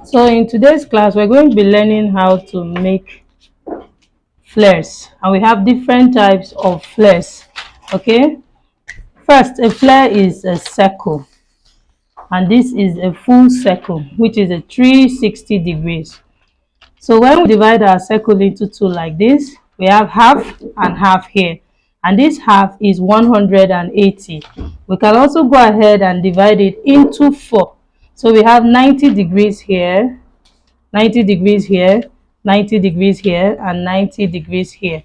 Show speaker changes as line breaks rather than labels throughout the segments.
So in today's class, we're going to be learning how to make flares, and we have different types of flares. Okay, first, a flare is a circle, and this is a full circle, which is a 360 degrees. So when we divide our circle into two like this, we have half and half here, and this half is 180. We can also go ahead and divide it into four. So we have 90 degrees here, 90 degrees here, 90 degrees here, and 90 degrees here.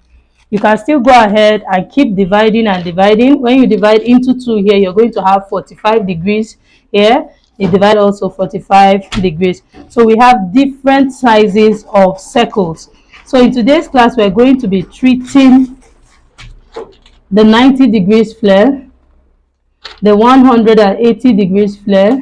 You can still go ahead and keep dividing and dividing. When you divide into two here, you're going to have 45 degrees here. You divide also 45 degrees. So we have different sizes of circles. So in today's class, we're going to be treating the 90 degrees flare, the 180 degrees flare,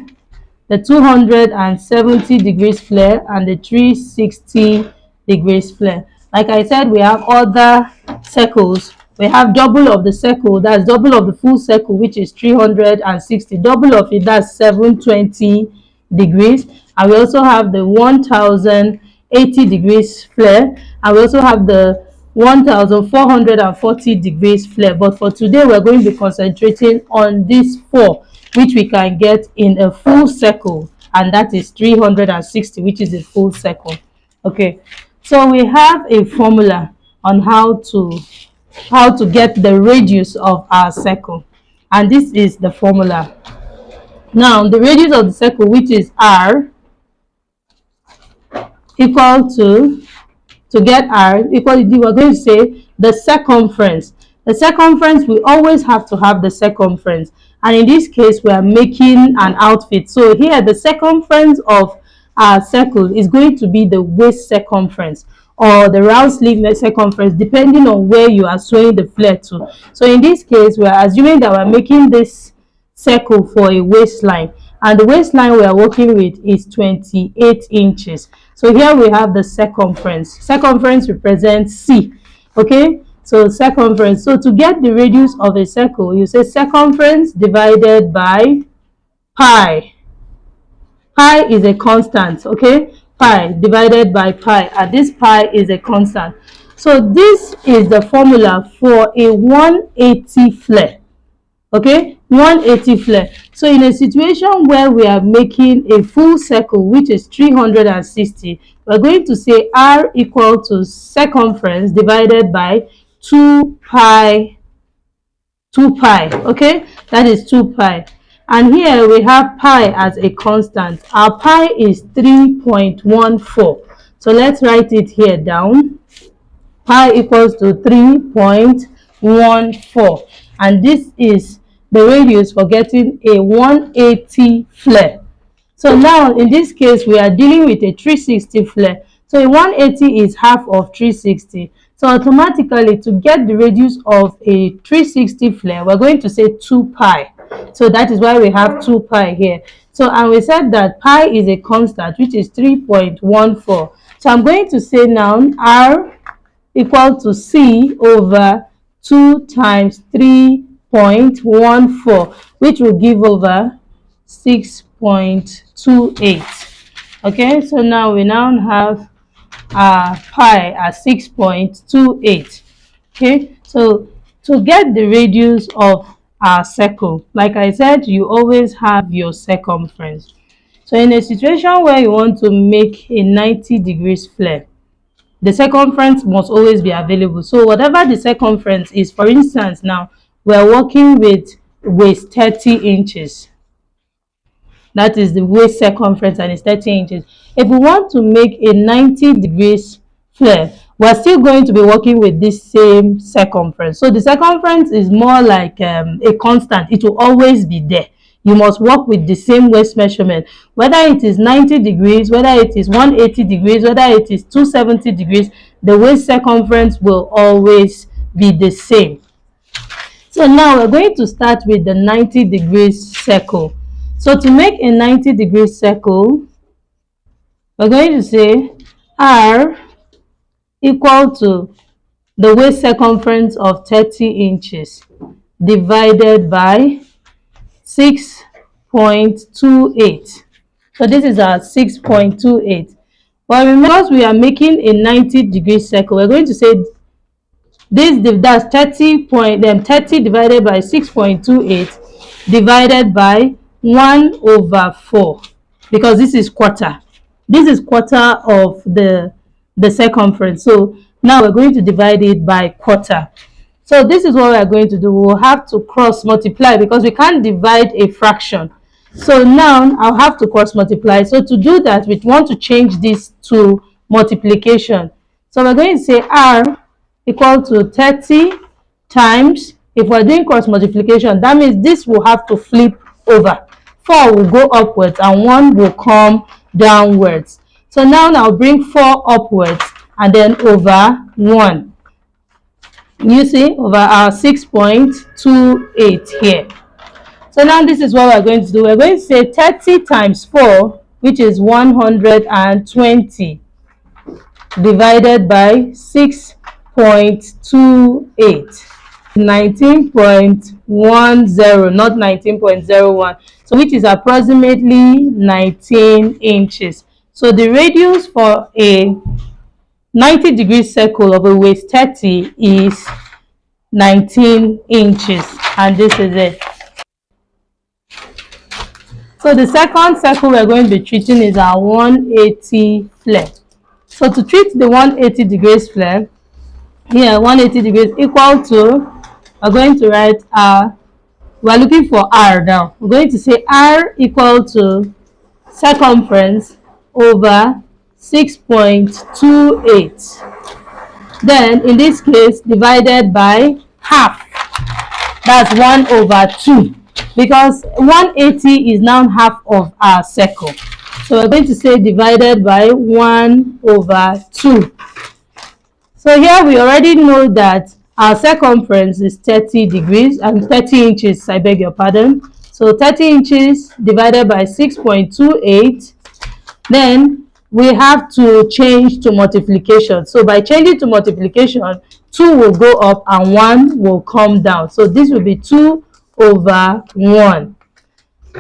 the 270 degrees flare, and the 360 degrees flare. Like I said, we have other circles. We have double of the circle, that's double of the full circle, which is 360. Double of it, that's 720 degrees. And we also have the 1080 degrees flare, and we also have the 1440 degrees flare. But for today, we're going to be concentrating on these four, which we can get in a full circle, and that is 360, which is a full circle. Okay, so we have a formula on how to get the radius of our circle, and this is the formula. Now the radius of the circle, which is r, equal to get r equal to, we're going to say the circumference. The circumference, we always have to have the circumference, and in this case we are making an outfit. So here the circumference of our circle is going to be the waist circumference or the round sleeve circumference, depending on where you are sewing the flare to. So in this case, we are assuming that we're making this circle for a waistline, and the waistline we are working with is 28 inches. So here we have the circumference. Circumference represents C. Okay, so circumference. So to get the radius of a circle, you say circumference divided by pi. Pi is a constant. Okay, pi divided by pi, and this pi is a constant. So this is the formula for a 180 flare. Okay, 180 flare. So in a situation where we are making a full circle, which is 360, we're going to say r equal to circumference divided by 2 pi. Okay, that is 2 pi. And here we have pi as a constant. Our pi is 3.14. So let's write it here down. Pi equals to 3.14, and this is the radius for getting a 180 flare. So now in this case, we are dealing with a 360 flare. So a 180 is half of 360. So automatically, to get the radius of a 360 flare, we're going to say 2 pi. So that is why we have 2 pi here. So, and we said that pi is a constant, which is 3.14. So I'm going to say now r equal to C over 2 times 3.14, which will give over 6.28. Okay, so now we now have pi at 6.28. Okay, so to get the radius of our circle, like I said, you always have your circumference. So in a situation where you want to make a 90 degrees flare, the circumference must always be available. So whatever the circumference is, for instance, now we're working with waist 30 inches. That is the waist circumference, and it's 30 inches. If we want to make a 90 degrees flare, we're still going to be working with this same circumference. So the circumference is more like a constant. It will always be there. You must work with the same waist measurement, whether it is 90 degrees, whether it is 180 degrees, whether it is 270 degrees, the waist circumference will always be the same. So now we're going to start with the 90 degrees circle. So to make a 90 degrees circle, we're going to say r equal to the waist circumference of 30 inches divided by 6.28. So this is our 6.28. But remember, because we are making a 90-degree circle, we're going to say that's 30 divided by 6.28 divided by 1/4, because this is quarter. This is quarter of the circumference. So now we're going to divide it by quarter. So this is what we are going to do. We'll have to cross multiply because we can't divide a fraction. So now I'll have to cross multiply. So to do that, we want to change this to multiplication. So we're going to say r equal to 30 times, if we're doing cross multiplication, that means this will have to flip over. 4 will go upwards and 1 will come downwards. So now I'll bring 4 upwards and then over 1. You see, over our 6.28 here. So now this is what we're going to do. We're going to say 30 times 4, which is 120, divided by 6.28. 19.10, not 19.01. So which is approximately 19 inches. So the radius for a 90-degree circle of a waist 30 is 19 inches, and this is it. So the second circle we're going to be treating is our 180 flare. So to treat the 180 degrees flare, here 180 degrees equal to, we're going to write we're looking for r now. We're going to say r equal to circumference over 6.28. Then in this case, divided by half. That's 1/2, because 180 is now half of our circle. So we're going to say divided by 1/2. So here we already know that our circumference is 30 degrees and 30 inches, I beg your pardon. So 30 inches divided by 6.28. Then we have to change to multiplication. So by changing to multiplication, 2 will go up and 1 will come down. So this will be 2/1.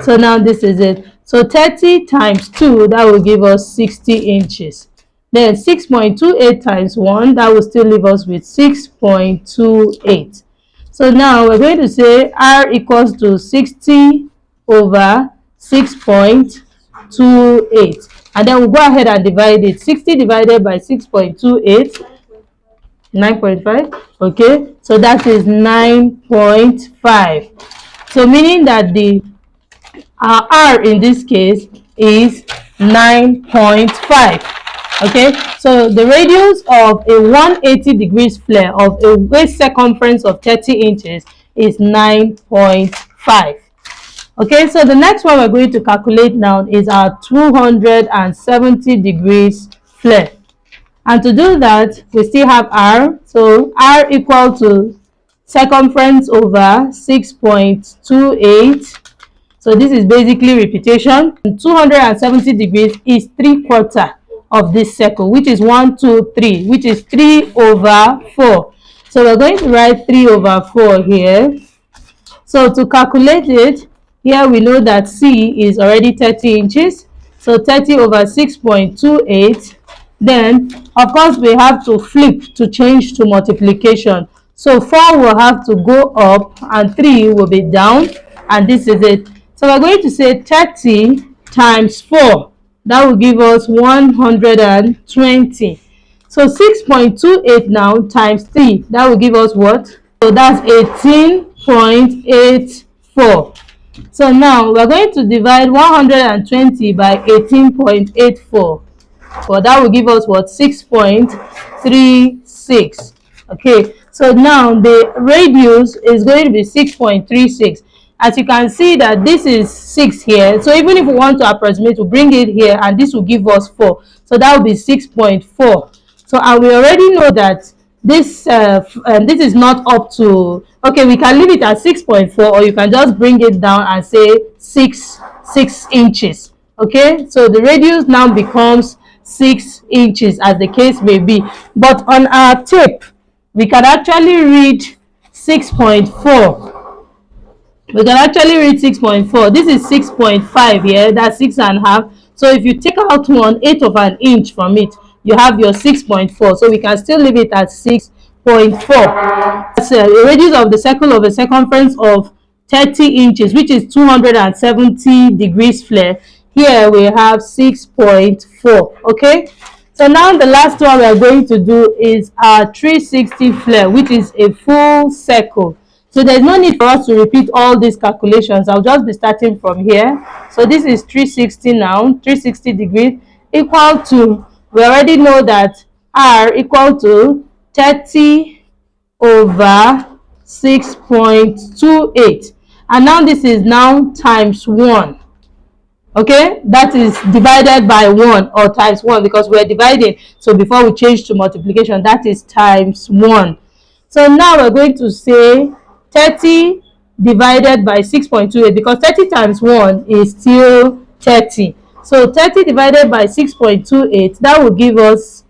So now this is it. So 30 times 2, that will give us 60 inches. Then 6.28 times 1, that will still leave us with 6.28. So now we're going to say r equals to 60/6.28. And then we'll go ahead and divide it. 60 divided by 6.28, 9.5. Okay, so that is 9.5. So meaning that the r in this case is 9.5. Okay, so the radius of a 180 degrees flare of a waist circumference of 30 inches is 9.5. Okay, so the next one we're going to calculate now is our 270 degrees flare. And to do that, we still have r. So r equal to circumference over 6.28. So this is basically repetition. 270 degrees is 3/4 of this circle, which is 1, 2, 3, which is 3/4. So we're going to write 3/4 here. So to calculate it, here we know that c is already 30 inches. So 30/6.28. Then, of course, we have to flip to change to multiplication. So 4 will have to go up and 3 will be down. And this is it. So we're going to say 30 times 4. That will give us 120. So 6.28 now times 3. That will give us what? So that's 18.84. So now we're going to divide 120 by 18.84. Well, that will give us what? 6.36. Okay, so now the radius is going to be 6.36. As you can see that this is 6 here. So even if we want to approximate, we'll bring it here and this will give us 4. So that will be 6.4. So and we already know that this is not up to, okay, we can leave it at 6.4, or you can just bring it down and say 6 inches. Okay, so the radius now becomes 6 inches as the case may be. But on our tape, we can actually read 6.4. We can actually read 6.4. This is 6.5 here. That's 6.5. So if you take out 1/8 of an inch from it, you have your 6.4. So we can still leave it at 6.4. That's a radius of the circle of a circumference of 30 inches, which is 270 degrees flare. Here we have 6.4. Okay, so now the last one we are going to do is our 360 flare, which is a full circle. So there's no need for us to repeat all these calculations. I'll just be starting from here. So this is 360 now, 360 degrees equal to, we already know that R equal to 30 over 6.28. And now this is now times 1. Okay, that is divided by 1 or times 1 because we're dividing. So before we change to multiplication, that is times 1. So now we're going to say 30 divided by 6.28 because 30 times 1 is still 30. So 30 divided by 6.28, that will give us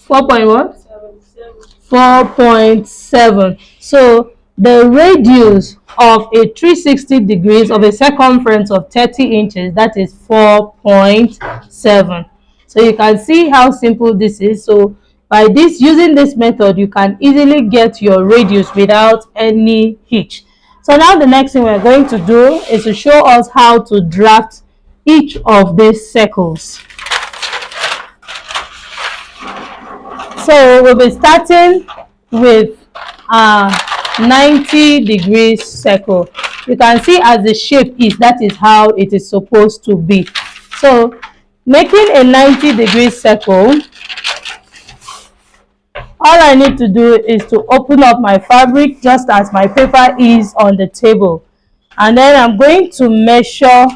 4.7. So the radius of a 360 degrees of a circumference of 30 inches, that is 4.7. So you can see how simple this is. So by this, using this method, you can easily get your radius without any hitch. So now the next thing we're going to do is to show us how to draft each of these circles. So we'll be starting with a 90 degrees circle. You can see as the shape is, that is how it is supposed to be. So making a 90 degrees circle, all I need to do is to open up my fabric just as my paper is on the table. And then I'm going to measure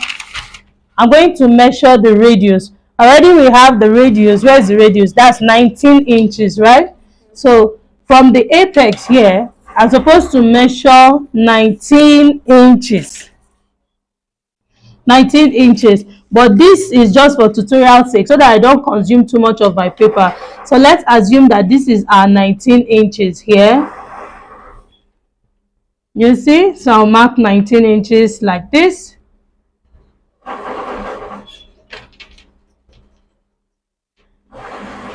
the radius. Already we have the radius. Where's the radius? That's 19 inches, right? So from the apex here, I'm supposed to measure 19 inches. 19 inches. But this is just for tutorial sake so that I don't consume too much of my paper. So let's assume that this is our 19 inches here. You see? So I'll mark 19 inches like this.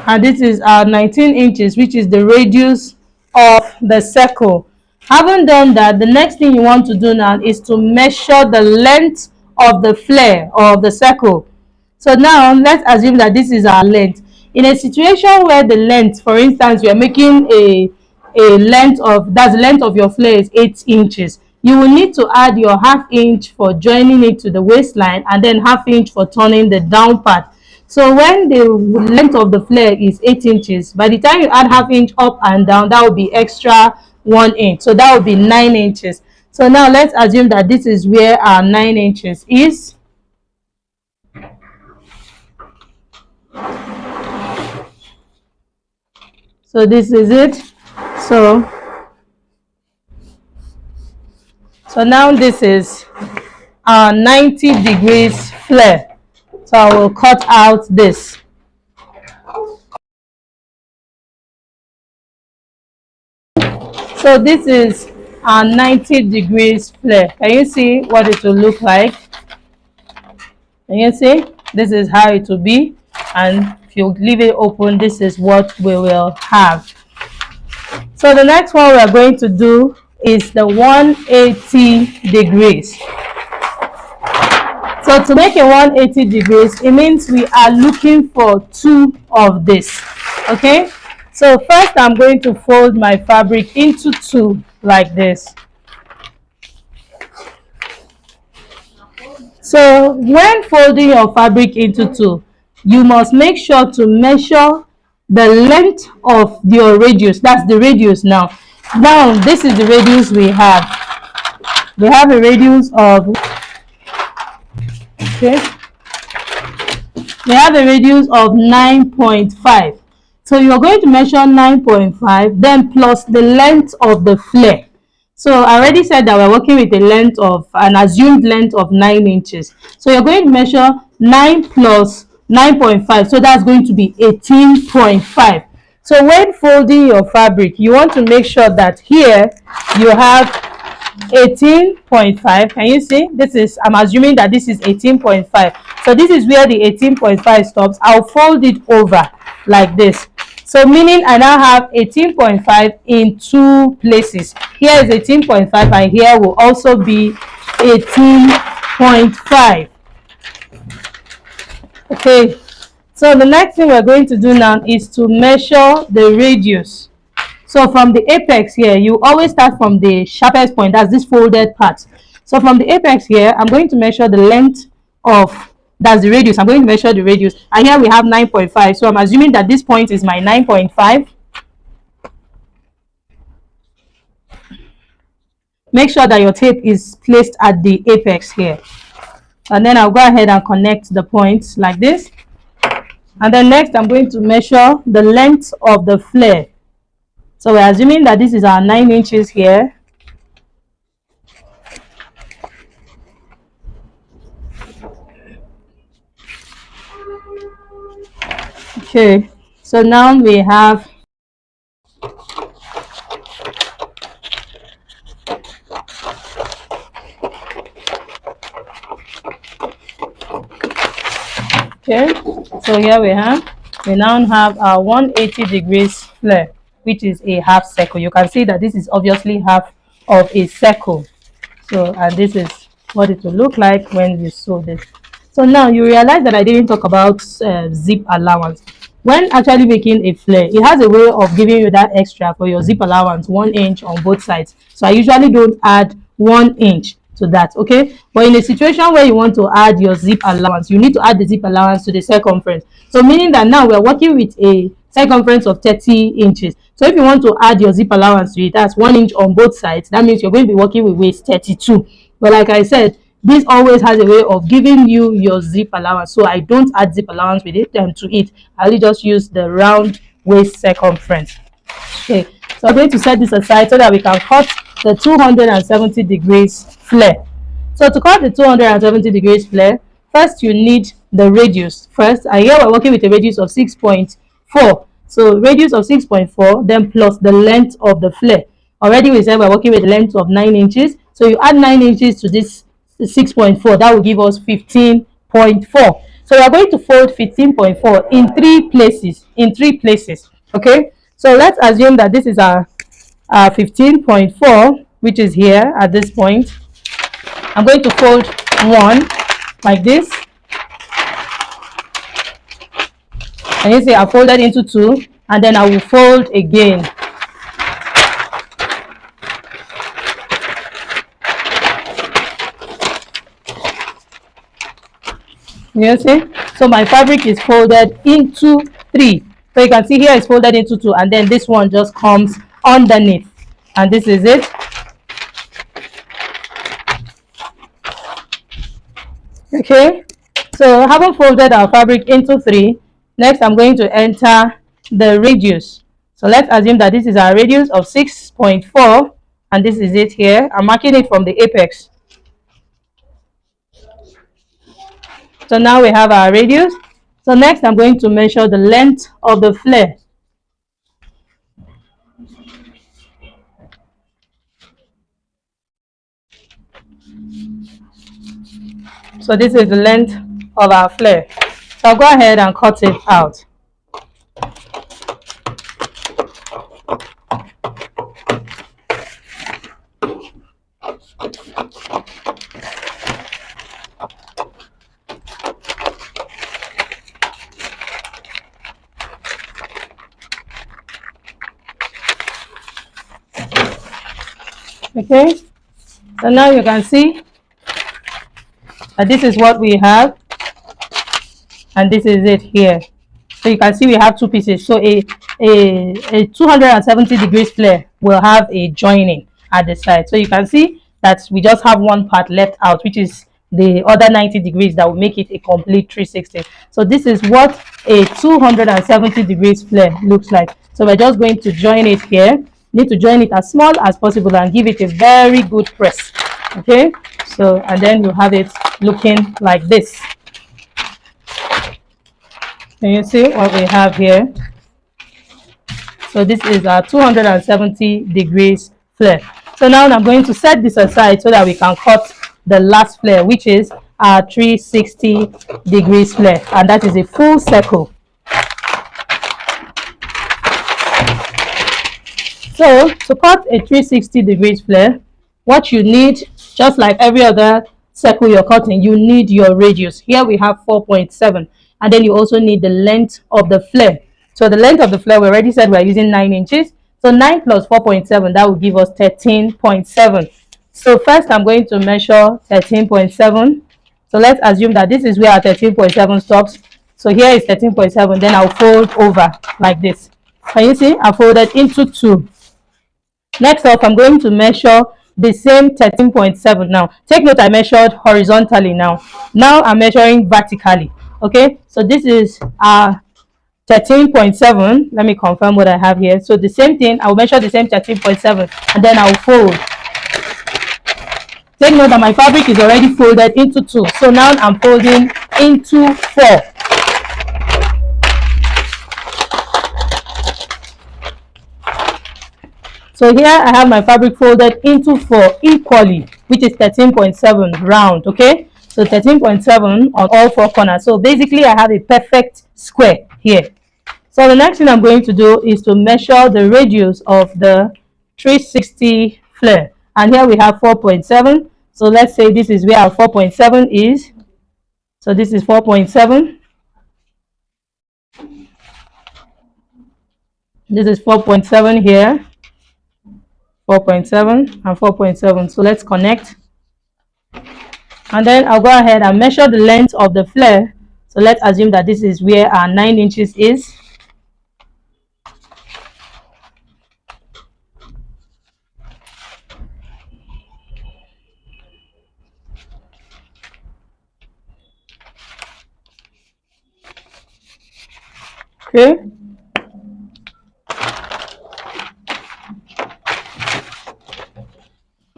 And this is our 19 inches, which is the radius of the circle. Having done that, the next thing you want to do now is to measure the length of the flare or of the circle. So now let's assume that this is our length. In a situation where the length, for instance, you are making a length of, that's the length of your flare is 8 inches. You will need to add your ½ inch for joining it to the waistline and then ½ inch for turning the down part. So when the length of the flare is 8 inches, by the time you add ½ inch up and down, that will be extra 1 inch. So that will be 9 inches. So now let's assume that this is where our 9 inches is. So this is it. So now this is our 90 degrees flare. So I will cut out this. So this is our 90 degrees flare. Can you see what it will look like? Can you see? This is how it will be. And if you leave it open, this is what we will have. So the next one we are going to do is the 180 degrees. So to make a 180 degrees, it means we are looking for 2 of this. Okay? So first I'm going to fold my fabric into 2 like this. So when folding your fabric into 2, you must make sure to measure the length of your radius. That's the radius now. Now this is the radius we have. We have a radius of, okay, we have a radius of 9.5. So you're going to measure 9.5, then plus the length of the flare. So I already said that we're working with a length of, an assumed length of 9 inches. So you're going to measure 9 plus 9.5. So that's going to be 18.5. So when folding your fabric, you want to make sure that here you have 18.5. Can you see? This is, I'm assuming that this is 18.5. So this is where the 18.5 stops. I'll fold it over like this. So meaning I now have 18.5 in two places. Here is 18.5 and here will also be 18.5. Okay, so the next thing we're going to do now is to measure the radius. So from the apex here, you always start from the sharpest point, that's this folded part. So from the apex here, I'm going to measure the length of, that's the radius. I'm going to measure the radius. And here we have 9.5. So I'm assuming that this point is my 9.5. Make sure that your tape is placed at the apex here. And then I'll go ahead and connect the points like this. And then next, I'm going to measure the length of the flare. So we're assuming that this is our 9 inches here. Okay, so now we have okay, so here we now have our 180 degrees flare, which is a half circle. You can see that this is obviously half of a circle. So, and this is what it will look like when you sew this. So now you realize that I didn't talk about zip allowance. When actually making a flare, it has a way of giving you that extra for your zip allowance, 1 inch on both sides. So I usually don't add 1 inch to that, okay? But in a situation where you want to add your zip allowance, you need to add the zip allowance to the circumference. So meaning that now we're working with a circumference of 30 inches. So if you want to add your zip allowance to it, that's 1 inch on both sides. That means you're going to be working with waist 32. But like I said, this always has a way of giving you your zip allowance. So I don't add zip allowance with it to it. I only just use the round waist circumference. Okay, so I'm going to set this aside so that we can cut the 270 degrees flare. So to cut the 270 degrees flare, first you need the radius first. And here we're working with a radius of 6.4. So radius of 6.4, then plus the length of the flare. Already we said we're working with a length of 9 inches. So you add 9 inches to this 6.4, that will give us 15.4. So we are going to fold 15.4 in three places. Okay, so let's assume that this is our 15.4, which is here at this point. I'm going to fold one like this, and you see I folded into two, and then I will fold again. You see, so my fabric is folded into three. So you can see here it's folded into two, and then this one just comes underneath, and this is it. Okay, so having folded our fabric into three, next I'm going to enter the radius. So let's assume that this is our radius of 6.4, and this is it here. I'm marking it from the apex. So now we have our radius. So next I'm going to measure the length of the flare. So this is the length of our flare. So I'll go ahead and cut it out. Okay, so now you can see that this is what we have, and this is it here. So you can see we have two pieces. So a 270 degrees flare will have a joining at the side. So you can see that we just have one part left out, which is the other 90 degrees that will make it a complete 360. So this is what a 270 degrees flare looks like. So we're just going to join it here. Need to join it as small as possible and give it a very good press. Okay, so and then you have it looking like this. Can you see what we have here? So this is our 270 degrees flare. So now I'm going to set this aside so that we can cut the last flare, which is our 360 degrees flare, and that is a full circle. So to cut a 360 degrees flare, what you need, just like every other circle you're cutting, you need your radius. Here we have 4.7, and then you also need the length of the flare. So the length of the flare, we already said we're using 9 inches. So 9 plus 4.7, that will give us 13.7. So first I'm going to measure 13.7. So let's assume that this is where our 13.7 stops. So here is 13.7, then I'll fold over like this. Can you see? I folded into 2. Next up, I'm going to measure the same 13.7 now. Take note, I measured horizontally now. Now I'm measuring vertically. Okay, so this is 13.7. Let me confirm what I have here. So the same thing, I'll measure the same 13.7 and then I'll fold. Take note that my fabric is already folded into 2. So now I'm folding into 4. So here I have my fabric folded into 4 equally, which is 13.7 round, okay? So 13.7 on all 4 corners. So basically I have a perfect square here. So the next thing I'm going to do is to measure the radius of the 360 flare. And here we have 4.7. So let's say this is where our 4.7 is. So this is 4.7. This is 4.7 here. 4.7 and 4.7. So let's connect. And then I'll go ahead and measure the length of the flare. So let's assume that this is where our 9 inches is. Okay.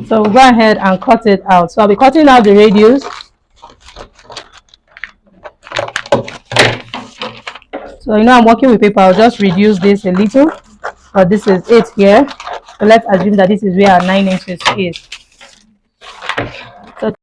So we'll go ahead and cut it out. So I'll be cutting out the radius. So I'm working with paper. I'll just reduce this a little. But this is it here. So let's assume that this is where our 9 inches is. So,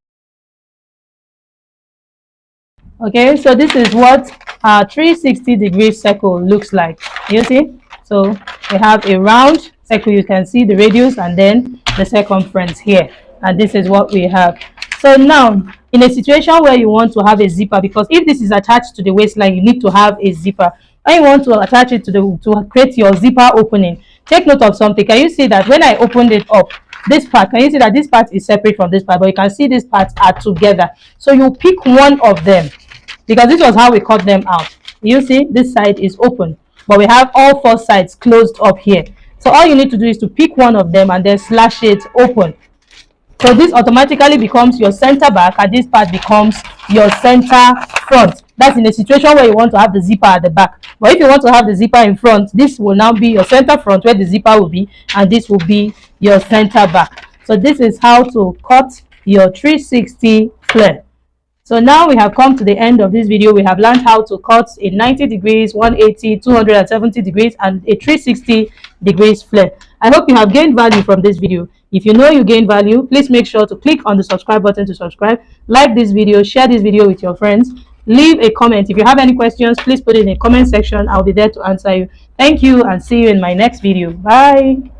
okay, so this is what our 360 degree circle looks like. You see? So we have a round circle. You can see the radius and then the circumference here. And this is what we have. So now, in a situation where you want to have a zipper, because if this is attached to the waistline, you need to have a zipper. When you want to attach it to create your zipper opening, take note of something. Can you see that when I opened it up, this part, can you see that this part is separate from this part, but you can see these parts are together. So you pick one of them, because this was how we cut them out. You see, this side is open, but we have all 4 sides closed up here. So all you need to do is to pick one of them and then slash it open. So this automatically becomes your center back, and this part becomes your center front. That's in a situation where you want to have the zipper at the back. But if you want to have the zipper in front, this will now be your center front where the zipper will be, and this will be your center back. So this is how to cut your 360 flare. So now we have come to the end of this video. We have learned how to cut a 90 degrees, 180, 270 degrees, and a 360 degrees flare. I hope you have gained value from this video. If you know you gained value, please make sure to click on the subscribe button to subscribe. Like this video, share this video with your friends. Leave a comment. If you have any questions, please put it in the comment section. I'll be there to answer you. Thank you and see you in my next video. Bye.